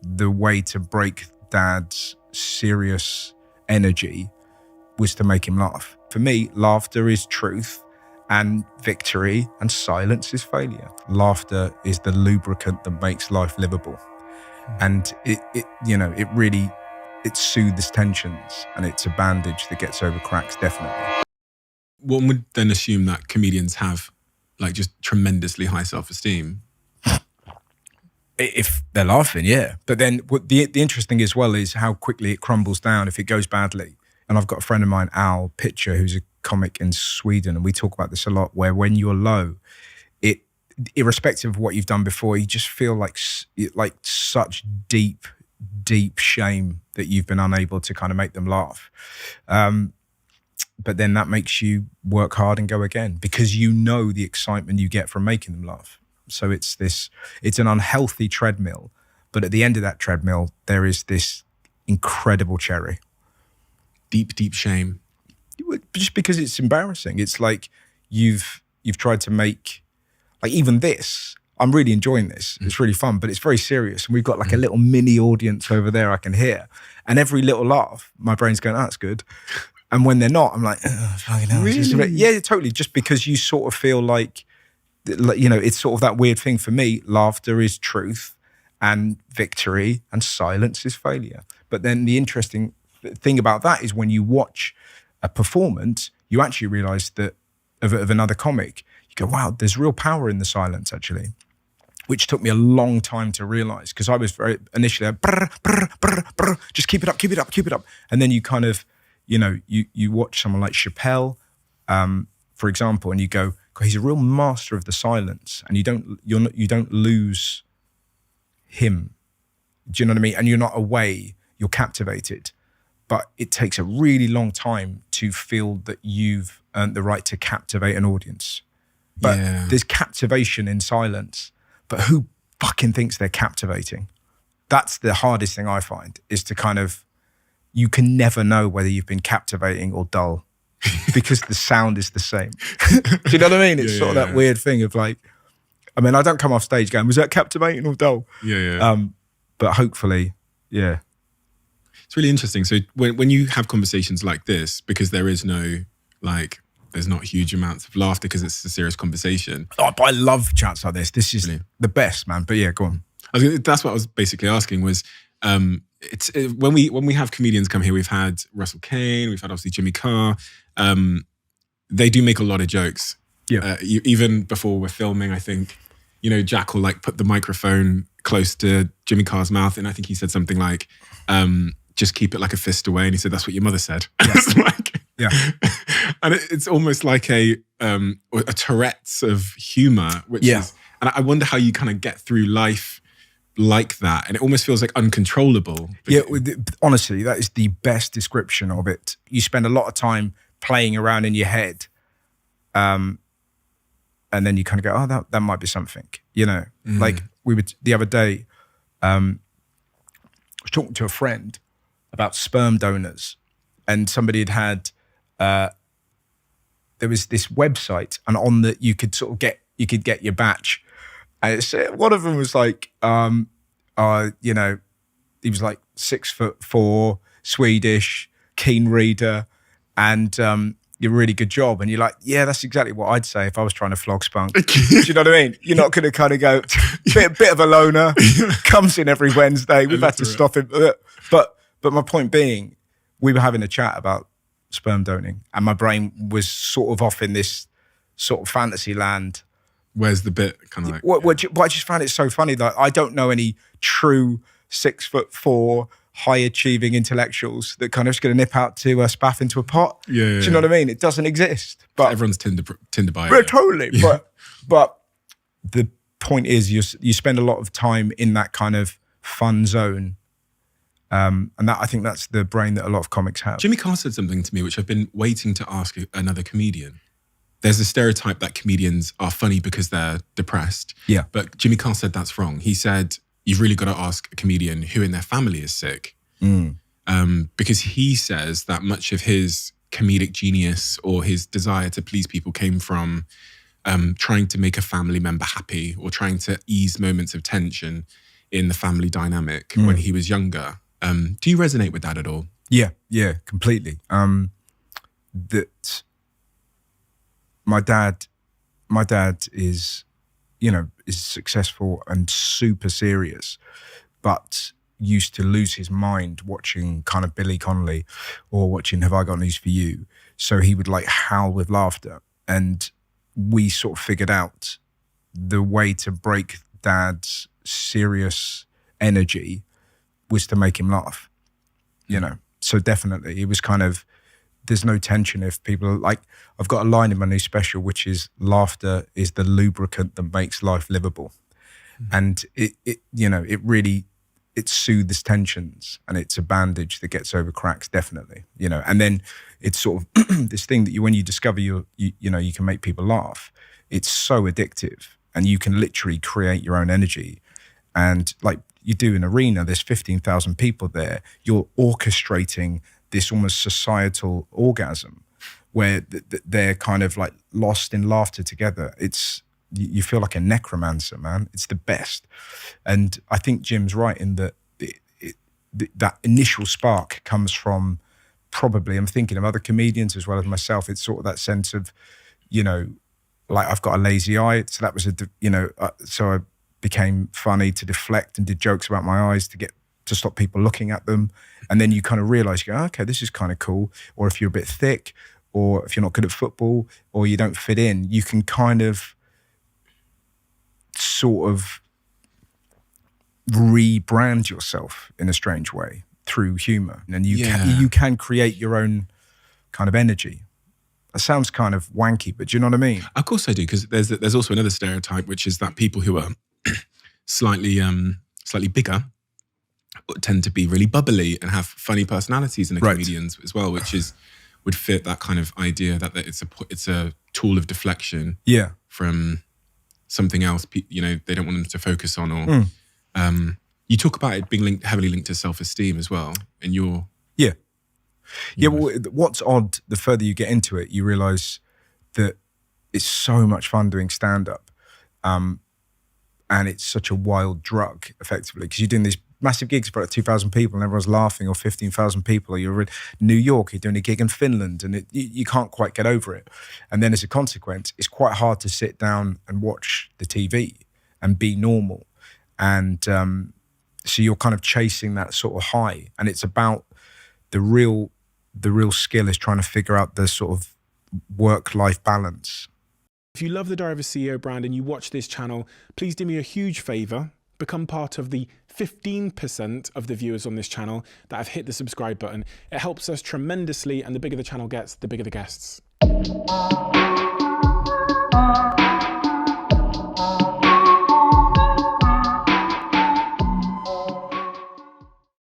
the way to break Dad's serious energy was to make him laugh. For me, laughter is truth and victory, and silence is failure. Laughter is the lubricant that makes life livable. And it really soothes tensions, and it's a bandage that gets over cracks, definitely. One would then assume that comedians have like just tremendously high self-esteem. If they're laughing, yeah. But then what the interesting as well is how quickly it crumbles down if it goes badly. And I've got a friend of mine, Al Pitcher, who's a comic in Sweden, and we talk about this a lot, where when you're low, irrespective of what you've done before, you just feel like such deep shame that you've been unable to kind of make them laugh. But then that makes you work hard and go again, because you know the excitement you get from making them laugh. So it's an unhealthy treadmill, but at the end of that treadmill, there is this incredible cherry. Deep shame. Just because it's embarrassing. It's like you've tried to make, like, even this, I'm really enjoying this. It's really fun, but it's very serious. And we've got like a little mini audience over there I can hear. And every little laugh, my brain's going, oh, that's good. And when they're not, I'm like, oh, fucking hell. Really? Yeah, totally. Just because you sort of feel like, it's sort of that weird thing for me. Laughter is truth and victory, and silence is failure. But then the interesting thing about that is when you watch a performance, you actually realize that of another comic, you go, wow, there's real power in the silence, actually, which took me a long time to realize, because I was very initially like, brr, brr, brr, brr, just keep it up. And then you kind of, you watch someone like Chappelle, for example, and you go, God, he's a real master of the silence, and you don't lose him. Do you know what I mean? And you're not away, you're captivated. But it takes a really long time to feel that you've earned the right to captivate an audience. But there's captivation in silence. But who fucking thinks they're captivating? That's the hardest thing I find, is to kind of, you can never know whether you've been captivating or dull, because the sound is the same. Do you know what I mean? It's sort of that weird thing of like, I mean, I don't come off stage going, was that captivating or dull? But hopefully, yeah. It's really interesting. So when you have conversations like this, because there's not huge amounts of laughter because it's a serious conversation. Oh, but I love chats like this. This is the best, man. But yeah, go on. That's what I was basically asking was, when we have comedians come here, we've had Russell Kane, we've had obviously Jimmy Carr. They do make a lot of jokes. Yeah. Even before we're filming, I think, Jack will like put the microphone close to Jimmy Carr's mouth, and I think he said something like, just keep it like a fist away. And he said, that's what your mother said. Yeah. It's like, yeah. And it's almost like a Tourette's of humor, which is, and I wonder how you kind of get through life like that. And it almost feels like uncontrollable. Yeah, honestly, that is the best description of it. You spend a lot of time playing around in your head. And then you kind of go, oh, that might be something, Like the other day, I was talking to a friend about sperm donors, and somebody had there was this website, and on that you could sort of get your batch, and it's, one of them was like, he was like 6'4", Swedish, keen reader, and you're a really good job. And you're like, yeah, that's exactly what I'd say if I was trying to flog spunk. Do you know what I mean? You're not going to kind of go, bit of a loner, comes in every Wednesday. We've had to stop him. But my point being, we were having a chat about sperm donating, and my brain was sort of off in this sort of fantasy land. Where's the bit? Kind of like, I just found it so funny that I don't know any true 6'4" high achieving intellectuals that kind of just going to nip out to spaff into a pot. Yeah. Do you know what I mean? It doesn't exist. But everyone's Tinder bio. Yeah, totally. Yeah. But the point is, you spend a lot of time in that kind of fun zone. And that, I think that's the brain that a lot of comics have. Jimmy Carr said something to me, which I've been waiting to ask another comedian. There's a stereotype that comedians are funny because they're depressed. Yeah. But Jimmy Carr said that's wrong. He said, you've really got to ask a comedian who in their family is sick. Because he says that much of his comedic genius or his desire to please people came from trying to make a family member happy or trying to ease moments of tension in the family dynamic when he was younger. Do you resonate with that at all? Yeah, completely. That my dad is, is successful and super serious, but used to lose his mind watching kind of Billy Connolly or watching Have I Got News For You? So he would like howl with laughter. And we sort of figured out the way to break Dad's serious energy was to make him laugh, So definitely it was kind of, there's no tension if people like, I've got a line in my new special, which is laughter is the lubricant that makes life livable. And it really, it soothes tensions and it's a bandage that gets over cracks, definitely, and then it's sort of this thing that when you discover you can make people laugh, it's so addictive and you can literally create your own energy. And like you do in arena, there's 15,000 people there, you're orchestrating this almost societal orgasm where they're kind of like lost in laughter together. You feel like a necromancer, man. It's the best. And I think Jim's right in that that initial spark comes from probably, I'm thinking of other comedians as well as myself, it's sort of that sense of, like I've got a lazy eye. So that was so I became funny to deflect and did jokes about my eyes to stop people looking at them. And then you kind of realize, you go, okay, this is kind of cool. Or if you're a bit thick, or if you're not good at football, or you don't fit in, you can kind of sort of rebrand yourself in a strange way through humor. And you can create your own kind of energy. That sounds kind of wanky, but do you know what I mean? Of course I do, because there's also another stereotype, which is that people who are slightly bigger tend to be really bubbly and have funny personalities in the comedians as well, which would fit that kind of idea that it's a tool of deflection from something else, they don't want them to focus on. Or you talk about it being heavily linked to self-esteem as well. And well, what's odd, the further you get into it, you realize that it's so much fun doing stand-up. And it's such a wild drug, effectively, because you're doing these massive gigs for like 2,000 people and everyone's laughing, or 15,000 people, or you're in New York, you're doing a gig in Finland, and you can't quite get over it. And then as a consequence, it's quite hard to sit down and watch the TV and be normal. And so you're kind of chasing that sort of high. And it's about the real skill is trying to figure out the sort of work-life balance. If you love the Diary of a CEO brand and you watch this channel, please do me a huge favor. Become part of the 15% of the viewers on this channel that have hit the subscribe button. It helps us tremendously, and the bigger the channel gets, the bigger the guests.